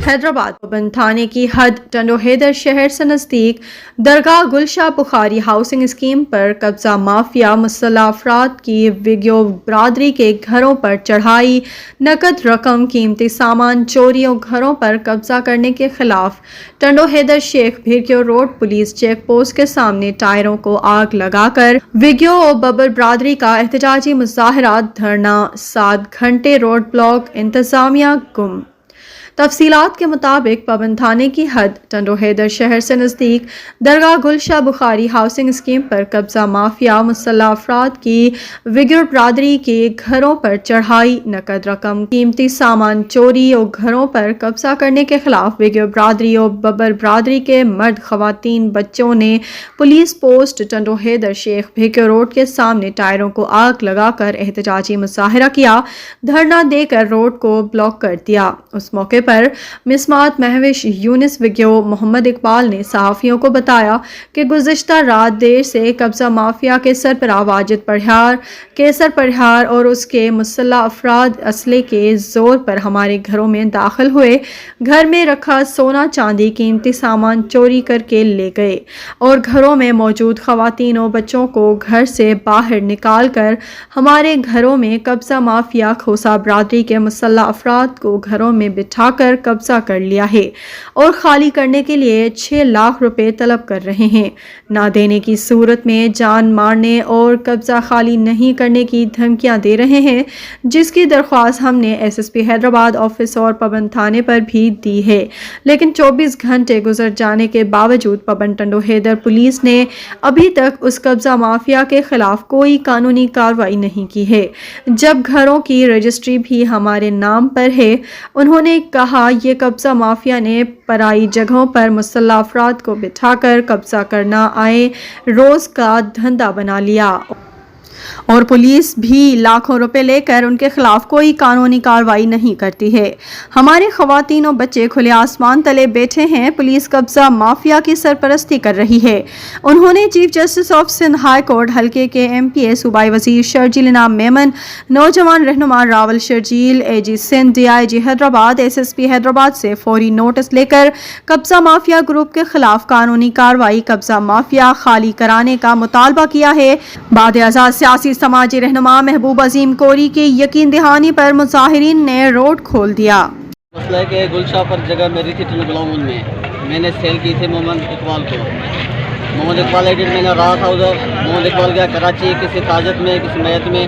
हैदराबाद पबन थाने की हद टंडो हैदर शहर से नज़दीक दरगाह गुलशाह बुखारी हाउसिंग स्कीम पर कब्जा माफिया मुसल्लह अफराद की विग्यो बरादरी के घरों पर चढ़ाई, नकद रकम, कीमती सामान चोरी और घरों पर कब्जा करने के खिलाफ Tando Haider Sheikh Bhirkio road police check post के सामने टायरों को आग लगाकर विग्यो और बबर बरादरी का एहतजाजी मुजाहरा धरना 7 घंटे रोड ब्लॉक इंतजामिया गुम। तफसीलात के मुताबिक पबन थाने की हद टंडो हैदर शहर से नज़दीक दरगाह गुलशाह बुखारी हाउसिंग स्कीम पर कब्जा माफिया मुसल्लह अफराद की विग्योर बरादरी के घरों पर चढ़ाई, नकद रकम, कीमती सामान चोरी और घरों पर कब्जा करने के खिलाफ विग्योर बरादरी और बबर बरादरी के मर्द, खवातीन, बच्चों ने police post Tando Haider Sheikh Bhirkio road के सामने टायरों को आग लगाकर एहतजाजी मुजाहरा किया, धरना देकर रोड को ब्लॉक कर दिया। उस मौके पर मिसमात महविश यूनिस विग्यो मोहम्मद इकबाल ने सहाफियों को बताया कि गुज़िश्ता रात देर से कब्जा माफिया के सरबराह वाजिद परिहार, केसर परिहार और उसके मुसल्लह अफराद असले के जोर पर हमारे घरों में दाखिल हुए, घर में रखा सोना चांदी, कीमती सामान चोरी करके ले गए और घरों में मौजूद खवातीन और बच्चों को घर से बाहर निकाल कर हमारे घरों में कब्जा माफिया खोसा बरादरी के मुसल्लह अफराद को घरों में बिठा कर कब्जा कर लिया है और खाली करने के लिए 6 लाख रुपए तलब कर रहे हैं। ना देने की सूरत में जान मारने और कब्जा खाली नहीं करने की धमकियां दे रहे हैं, जिसकी दरख्वास्त हमने एसएसपी हैदराबाद ऑफिस और पबन थाने पर भी दी है, लेकिन 24 घंटे गुजर जाने के बावजूद पबन टंडो हैदर पुलिस ने अभी तक उस कब्जा माफिया के खिलाफ कोई कानूनी कार्रवाई नहीं की है, जब घरों की रजिस्ट्री भी हमारे नाम पर है। उन्होंने कहा, ये कब्जा माफिया ने पराई जगहों पर मुसल्लह अफराद को बिठाकर कब्जा करना आए रोज का धंधा बना लिया और पुलिस भी लाखों रुपए लेकर उनके खिलाफ कोई कानूनी कार्रवाई नहीं करती है। हमारे खवातीन और बच्चे खुले आसमान तले बैठे हैं, पुलिस कब्जा माफिया की सरपरस्ती कर रही है। उन्होंने chief justice of Sindh high court हल्के के एमपीए सूबाई वजीर शर्जील इनाम मेमन, नौजवान रहनुमा रावल शर्जील, एजी सिंध, डीआईजी हैदराबाद, एसएसपी हैदराबाद से फौरी नोटिस लेकर कब्जा माफिया ग्रुप के खिलाफ कानूनी कार्रवाई, कब्जा माफिया खाली कराने का मुतालबा किया है। बाद आजाद सियासी समाजी रहनुमा महबूब अजीम कोरी के यकीन दहानी पर मुजाहिरीन ने रोड खोल दिया। मसला है कि गुलशाह पर जगह मेरी थी टंडो में, मैंने सेल की थी मोहम्मद इकबाल को। मोहम्मद इकबाल एडिट मैंने रहा था उधर। मोहम्मद इकबाल गया कराची किसी ताजत में, किसी मैत में,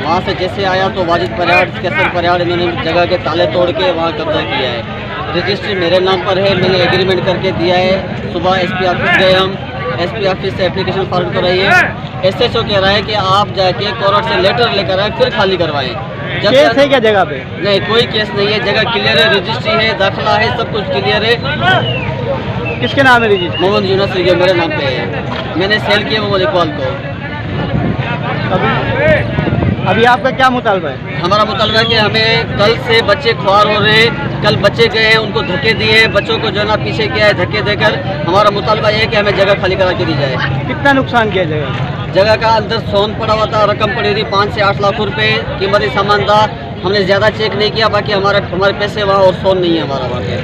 वहाँ से जैसे आया तो वाजिद परिहार, केसर परिहार, इन्होंने जगह के ताले तोड़ के वहाँ कब्जा किया है। रजिस्ट्री मेरे नाम पर है, मैंने एग्रीमेंट करके दिया है। सुबह एसपी ऑफिस गए हम, एसपी ऑफिस से एप्लीकेशन फॉर्म कराई है। एसएचओ कह रहा है कि आप जाके कोर्ट से लेटर लेकर आए फिर खाली करवाएं। जब केस है क्या जगह पे? नहीं, कोई केस नहीं है, जगह क्लियर है, रजिस्ट्री है, दाखिला है, सब कुछ क्लियर है। किसके नाम है रजिस्ट्री? मोहम्मद यूनिस विग्यो मेरे नाम पे है, मैंने सेल किया मोहम्मद इकबाल को। अभी आपका क्या मुतालबा है? हमारा मुतालबा है कि हमें कल से बच्चे ख्वार हो रहे हैं, कल बच्चे गए हैं, उनको धक्के दिए, बच्चों को जो ना पीछे किया है धक्के देकर। हमारा मुतालबा ये है कि हमें जगह खाली करा के दी जाए। कितना नुकसान किया जगह का? अंदर सोन पड़ा हुआ था, रकम पड़ी थी 5 से 8 लाख रुपए, कीमती सामान था। हमने ज़्यादा चेक नहीं किया, बाकी हमारे पैसे वहाँ और सोन नहीं है हमारा वहाँ पे।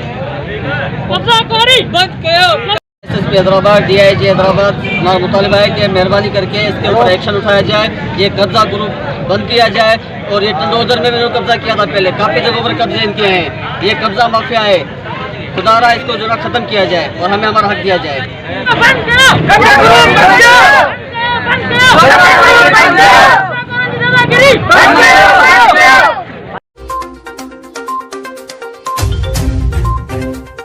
एसएसपी हैदराबाद, डीआईजी हैदराबाद, हमारा मुतालबा है कि मेहरबानी करके इसके ऊपर एक्शन उठाया जाए, ये कब्जा ग्रुप बंद किया जाए। और ये टंडोदर में मैंने कब्जा किया था पहले, काफ़ी जगहों पर कब्जे इनके हैं, ये कब्जा माफिया है। खुदारा इसको जो ना ख़त्म किया जाए और हमें हमारा हक दिया जाए।